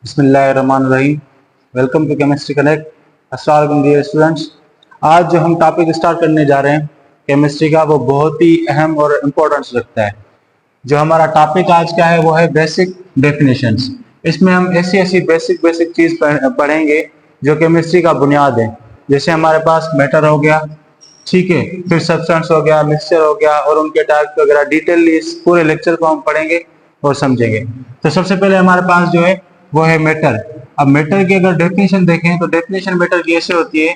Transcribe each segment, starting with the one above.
बिस्मिल्लाहिर्रहमानिर्रहीम। Welcome to chemistry connect. अस्सलाम वालेकुम डियर स्टूडेंट्स। आज जो हम टॉपिक स्टार्ट करने जा रहे हैं केमिस्ट्री का, वो बहुत ही अहम और इम्पोर्टेंस रखता है। जो हमारा टॉपिक आज का है वो है बेसिक डेफिनेशंस। इसमें हम ऐसी ऐसी बेसिक बेसिक चीज पढ़ेंगे जो केमिस्ट्री का बुनियाद है। जैसे हमारे पास मैटर हो गया, ठीक है, फिर सब्सटेंस हो गया, मिक्सचर हो गया और उनके टाइप वगैरह डिटेल इस पूरे लेक्चर को हम पढ़ेंगे और समझेंगे। तो सबसे पहले हमारे पास जो है वो है मैटर। अब मैटर की अगर डेफिनेशन देखें तो डेफिनेशन मैटर की ऐसे होती है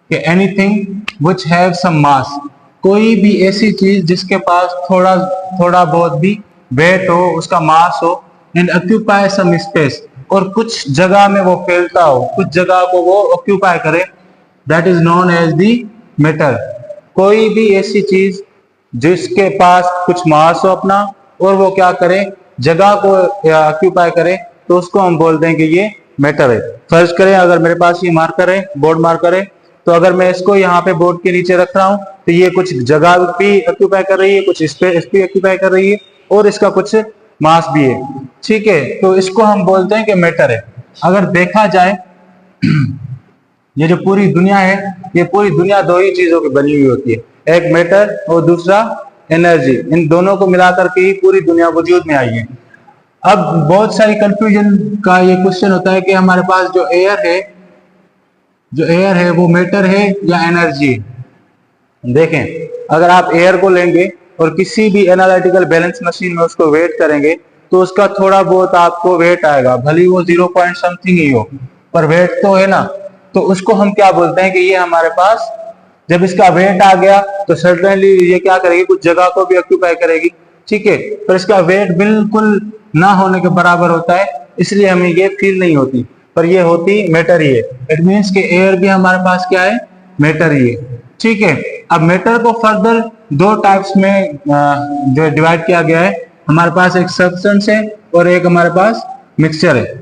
कि एनीथिंग व्हिच हैव सम मास, कोई भी ऐसी चीज जिसके पास थोड़ा थोड़ा बहुत भी वेट हो, उसका मास हो, एंड ऑक्यूपाई सम स्पेस, और कुछ जगह में वो फैलता हो, कुछ जगह को वो ऑक्यूपाई करे, that is known as the matter. कोई भी ऐसी चीज जिसके पास कुछ मास हो अपना और वो क्या करे, जगह को ऑक्यूपाई करे, तो उसको हम बोलते हैं कि ये मैटर है। फर्ज करें अगर मेरे पास ये मार्कर है, बोर्ड मार्कर है, तो अगर मैं इसको यहाँ पे बोर्ड के नीचे रख रहा हूँ तो ये कुछ जगह भी ऑक्यूपाई कर रही है, कुछ स्पेस भी ऑक्यूपाई कर रही है और इसका कुछ मास भी है, ठीक है। तो इसको हम बोलते हैं कि मैटर है। अगर देखा जाए ये जो पूरी दुनिया है, ये पूरी दुनिया दो ही चीजों की बनी हुई होती है, एक मैटर और दूसरा एनर्जी। इन दोनों को मिलाकर के ही पूरी दुनिया वजूद में आई है। अब बहुत सारी कंफ्यूजन का ये क्वेश्चन होता है कि हमारे पास जो एयर है वो मैटर है या एनर्जी है। देखें, अगर आप एयर को लेंगे और किसी भी एनालिटिकल बैलेंस मशीन में उसको वेट करेंगे तो उसका थोड़ा बहुत आपको वेट आएगा, भले वो 0 पॉइंट समथिंग ही हो, पर वेट तो है ना। तो उसको हम क्या बोलते हैं कि ये हमारे पास, जब इसका वेट आ गया तो सर्टेनली ये क्या करेगी, कुछ जगह को भी ऑक्यूपाई करेगी, ठीक है। पर इसका वेट बिल्कुल ना होने के बराबर होता है, इसलिए हमें ये फील नहीं होती, पर ये होती मैटर ही है। इट मीन्स कि एयर भी हमारे पास क्या है, मैटर ही है, ठीक है। अब मैटर को फर्दर दो टाइप्स में जो डिवाइड किया गया है। हमारे पास एक सब्सटेंस है और एक हमारे पास मिक्सचर है।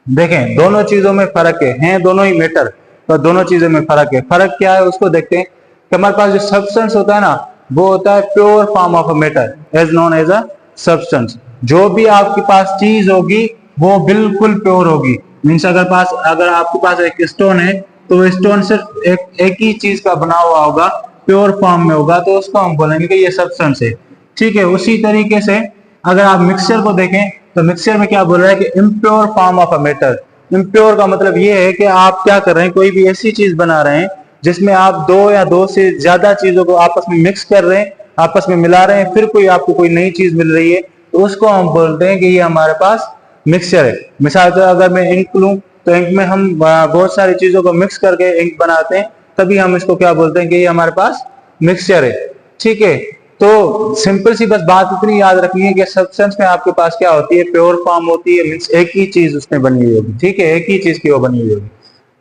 देखें, दोनों चीजों में फर्क है दोनों ही मैटर, पर दोनों चीजों में फर्क है। फर्क क्या है उसको देखते हैं कि हमारे पास जो सब्सटेंस होता है ना, वो होता है pure form of a matter, as known as a substance. जो भी आपके पास चीज होगी वो बिल्कुल प्योर होगी। मीन्स अगर आपके पास एक स्टोन है तो वो स्टोन सिर्फ एक ही चीज का बना हुआ होगा, प्योर फॉर्म में होगा, तो उसको हम बोलेंगे कि ये सब्सटेंस है, ठीक है। उसी तरीके से अगर आप मिक्सचर को देखें तो मिक्सचर में क्या बोल रहा है कि impure form of a matter. Impure का मतलब ये है कि आप क्या कर रहे हैं, कोई भी ऐसी चीज बना रहे हैं जिसमें आप दो या दो से ज्यादा चीजों को आपस में मिक्स कर रहे हैं, आपस में मिला रहे हैं, फिर कोई आपको कोई नई चीज मिल रही है, तो उसको हम बोलते हैं कि ये हमारे पास मिक्सचर है। मिसाल के अगर मैं इंक लूं तो इंक में हम बहुत सारी चीजों को मिक्स करके इंक बनाते हैं, तभी हम इसको क्या बोलते हैं कि ये हमारे पास मिक्सचर है, ठीक है। तो सिंपल सी बस बात इतनी याद रखनी है कि सब्सटेंस में आपके पास क्या होती है, प्योर फॉर्म होती है, मींस एक ही चीज उसमें बनी हुई होगी, ठीक है, एक ही चीज की वो बनी हुई होगी।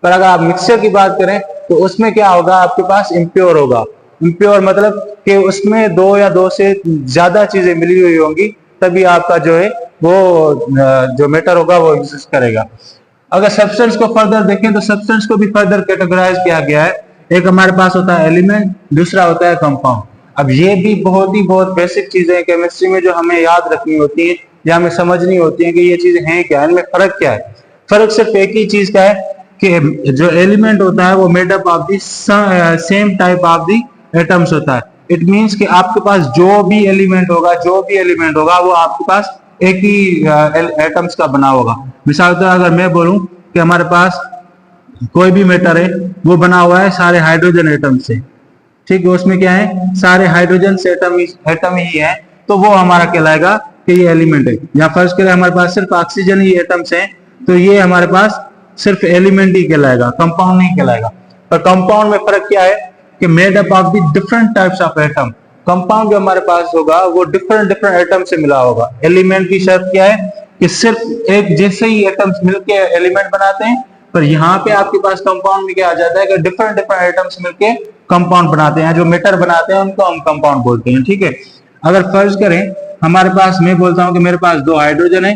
पर अगर आप मिक्सचर की बात करें तो उसमें क्या होगा, आपके पास इम्प्योर होगा। इम्प्योर मतलब कि उसमें दो या दो से ज्यादा चीजें मिली हुई होंगी, तभी आपका जो है वो जो मैटर होगा वो एग्जिस्ट करेगा। अगर सब्सटेंस को फर्दर देखें तो सब्सटेंस को भी फर्दर कैटेगराइज किया गया है। एक हमारे पास होता है एलिमेंट, दूसरा होता है कंपाउंड। अब ये भी बहुत बेसिक चीजें हैं केमिस्ट्री में जो हमें याद रखनी होती है या हमें समझनी होती है कि ये चीजें हैं क्या, इनमें फर्क क्या है। फर्क सिर्फ एक ही चीज का है कि जो एलिमेंट होता है वो made up of the same type of the atoms होता है। इट मींस कि आपके पास जो भी एलिमेंट होगा वो आपके पास एक ही एटम्स का बना होगा। मिसाल के अगर मैं बोलूं कि हमारे पास कोई भी मैटर है वो बना हुआ है सारे हाइड्रोजन एटम से, ठीक है, उसमें क्या है, सारे हाइड्रोजन से एटम ही है, तो वो हमारा कहलाएगा कि ये एलिमेंट है। या फर्स्ट के लिए हमारे पास सिर्फ ऑक्सीजन ही एटम्स हैं, तो ये हमारे पास सिर्फ एलिमेंट ही कहलाएगा, कंपाउंड नहीं कहलाएगा। पर कंपाउंड में फर्क क्या है कि made up of the different types of atom. Compound जो हमारे पास होगा वो डिफरेंट डिफरेंट एटम से मिला होगा। एलिमेंट की शर्त क्या है कि सिर्फ एक जैसे ही एटम्स मिलके एलिमेंट बनाते हैं, पर यहाँ पे आपके पास कंपाउंड में क्या आ जाता है कि डिफरेंट डिफरेंट एटम्स मिलके कंपाउंड बनाते हैं, जो मैटर बनाते हैं उनको हम कंपाउंड बोलते हैं, ठीक है। अगर फर्ज करें हमारे पास, मैं बोलता हूं कि मेरे पास दो हाइड्रोजन है,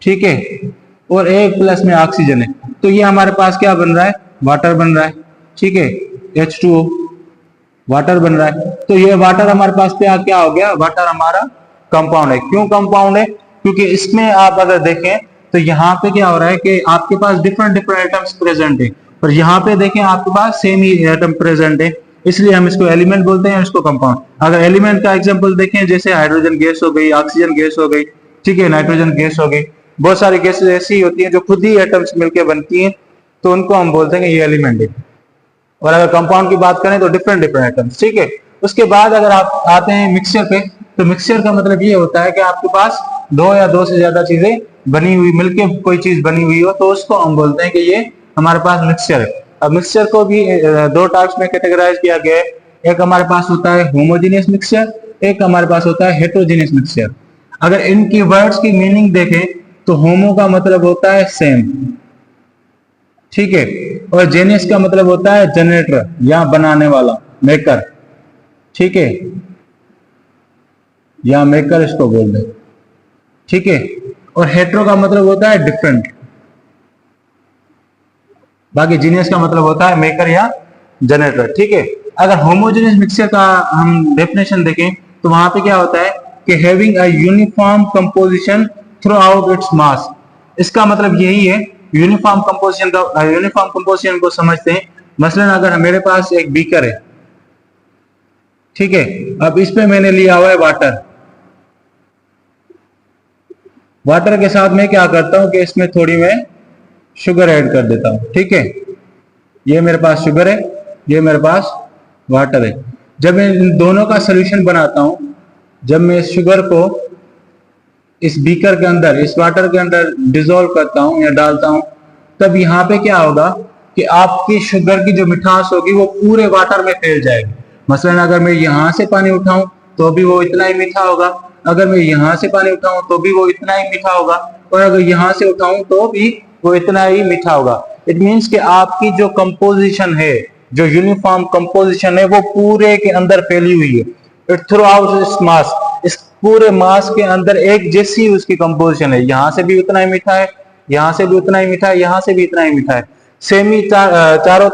ठीक है, और एक प्लस में ऑक्सीजन है, तो ये हमारे पास क्या बन रहा है, वाटर बन रहा है, ठीक है, H2O वाटर बन रहा है। तो ये वाटर हमारे पास क्या हो गया, वाटर हमारा कंपाउंड है। क्यों कंपाउंड है, क्योंकि इसमें आप अगर देखें तो यहाँ पे क्या हो रहा है कि आपके पास डिफरेंट डिफरेंट आइटम्स प्रेजेंट है, और यहाँ पे देखें आपके पास सेम ही आइटम प्रेजेंट है, इसलिए हम इसको एलिमेंट बोलते हैं, इसको कंपाउंड। अगर एलिमेंट का एग्जांपल देखें, जैसे हाइड्रोजन गैस हो गई, ऑक्सीजन गैस हो गई, ठीक है, नाइट्रोजन गैस हो गई, बहुत सारी गैसेस ऐसी होती हैं जो खुद ही एटम्स मिलकर बनती हैं, तो उनको हम बोलते हैं कि ये एलिमेंट है। और अगर कंपाउंड की बात करें तो डिफरेंट डिफरेंट एटम्स, ठीक है। उसके बाद अगर आप आते हैं मिक्सचर पे, तो मिक्सचर का मतलब ये होता है कि आपके पास दो या दो से ज्यादा चीजें बनी हुई मिलके कोई चीज बनी हुई हो, तो उसको हम बोलते हैं कि ये हमारे पास मिक्सचर है। अब मिक्सचर को भी दो टाइप्स में कैटेगराइज किया गया है। एक हमारे पास होता है होमोजेनियस मिक्सचर, एक हमारे पास होता है हेटेरोजेनियस मिक्सचर। अगर इनकी वर्ड्स की मीनिंग देखें तो होमो का मतलब होता है सेम, ठीक है, और जेनियस का मतलब होता है जनरेटर या बनाने वाला, मेकर, ठीक है, या मेकर इसको बोल दे, ठीक है। और हेट्रो का मतलब होता है डिफरेंट, बाकी जीनियस का मतलब होता है मेकर या जनरेटर, ठीक है। अगर होमोजेनियस मिक्सचर का हम डेफिनेशन देखें तो वहां पे क्या होता है कि having a uniform composition through out its mass. इसका मतलब यही है, यूनिफॉर्म कंपोजिशन को समझते हैं। मसलन अगर मेरे पास एक बीकर है, ठीक है, अब इस पे मैंने लिया हुआ है वाटर, वाटर के साथ मैं क्या करता हूं कि इसमें थोड़ी मैं शुगर ऐड कर देता हूं, ठीक है। ये मेरे पास शुगर है, ये मेरे पास वाटर है। जब मैं इन दोनों का सोल्यूशन बनाता हूं, जब मैं इस शुगर को इस बीकर के अंदर, इस वाटर के अंदर डिसॉल्व करता हूं या डालता हूं, तब यहाँ पे क्या होगा कि आपकी शुगर की जो मिठास होगी वो पूरे वाटर में फैल जाएगी। मसलन अगर मैं यहाँ से पानी उठाऊं तो भी वो इतना ही मीठा होगा, अगर मैं यहाँ से पानी उठाऊं तो भी वो इतना ही मीठा होगा, और अगर यहाँ से उठाऊं तो भी वो इतना ही मीठा होगा। इट मीन्स कि आपकी जो कंपोजिशन है, जो यूनिफॉर्म कंपोजिशन है, वो पूरे के अंदर फैली हुई है। इट थ्रू आउट इस मास, इस पूरे मास के अंदर एक जैसी उसकी कंपोजिशन है, यहाँ से भी उतना ही मीठा है, यहाँ से भी उतना ही मीठा है, यहाँ से भी इतना ही मीठा है, सेम ही चारों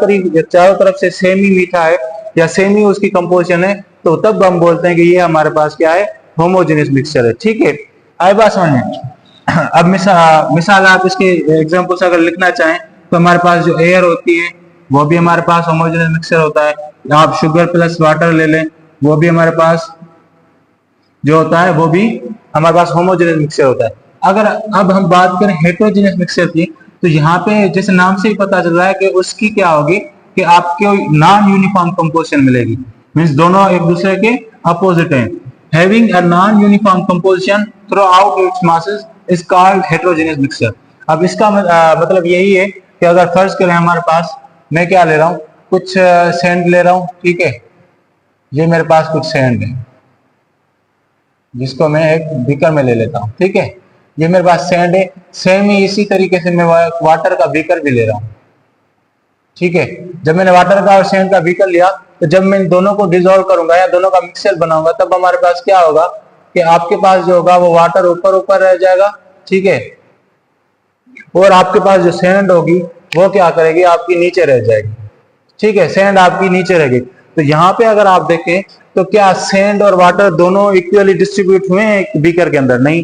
तरफ से सेम ही मीठा है या सेम ही उसकी कंपोजिशन है, तो तब हम बोलते हैं कि ये हमारे पास क्या है, होमोजेनियस मिक्सचर है, ठीक है। आई बात समझ में। अब मिसाल आप इसके एग्जांपल्स अगर लिखना चाहें तो हमारे पास जो एयर होती है वो भी हमारे पास होमोजेनियस मिक्सचर होता है। आप शुगर प्लस वाटर ले लें, वो भी हमारे पास जो होता है वो भी हमारे पास होमोजेनियस मिक्सचर होता है। अगर अब हम बात करें हेटेरोजेनियस मिक्सचर की, तो यहाँ पे जैसे नाम से ही पता चल रहा है कि उसकी क्या होगी कि आपको नॉन यूनिफॉर्म कंपोजिशन मिलेगी, मींस दोनों एक दूसरे के अपोजिट हैं। Having a non uniform composition through out it's masses is called heterogeneous mixture. अब इसका मतलब यही है कि अगर फर्ज करें हमारे पास, मैं क्या ले रहा हूँ, कुछ सैंड ले रहा हूँ, ठीक है, ये मेरे पास कुछ सैंड है जिसको मैं एक बीकर में ले लेता हूँ, ठीक है, ये मेरे पास सैंड है। सेम ही इसी तरीके से मैं वाटर का बीकर भी ले रहा हूँ, ठीक है। जब मैंने वाटर का और सैंड का बीकर लिया, तो जब मैं इन दोनों को डिसॉल्व करूंगा या दोनों का मिक्सचर बनाऊंगा, तब हमारे पास क्या होगा कि आपके पास जो होगा वो वाटर ऊपर ऊपर रह जाएगा, ठीक है, और आपके पास जो सैंड होगी वो क्या करेगी, आपकी नीचे रह जाएगी, ठीक है, सैंड आपकी नीचे रहेगी। तो यहाँ पे अगर आप देखें तो क्या सैंड और वाटर दोनों इक्वली डिस्ट्रीब्यूट हुए हैं एक बीकर के अंदर? नहीं।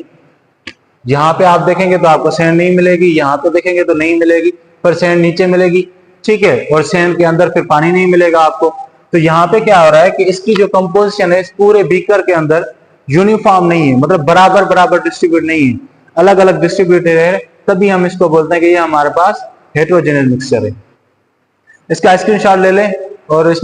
यहाँ पे आप देखेंगे तो आपको सैंड नहीं मिलेगी, यहाँ पे देखेंगे तो नहीं मिलेगी, पर सैंड नीचे मिलेगी, ठीक है, और सैंड के अंदर फिर पानी नहीं मिलेगा आपको। तो यहाँ पे क्या हो रहा है कि इसकी जो कंपोजिशन है इस पूरे बीकर के अंदर यूनिफॉर्म नहीं है, मतलब बराबर बराबर डिस्ट्रीब्यूट नहीं है, अलग अलग डिस्ट्रीब्यूटेड है, तभी हम इसको बोलते हैं कि ये हमारे पास हेटेरोजेनियस मिक्सचर है। इसका स्क्रीनशॉट ले लें और इसमें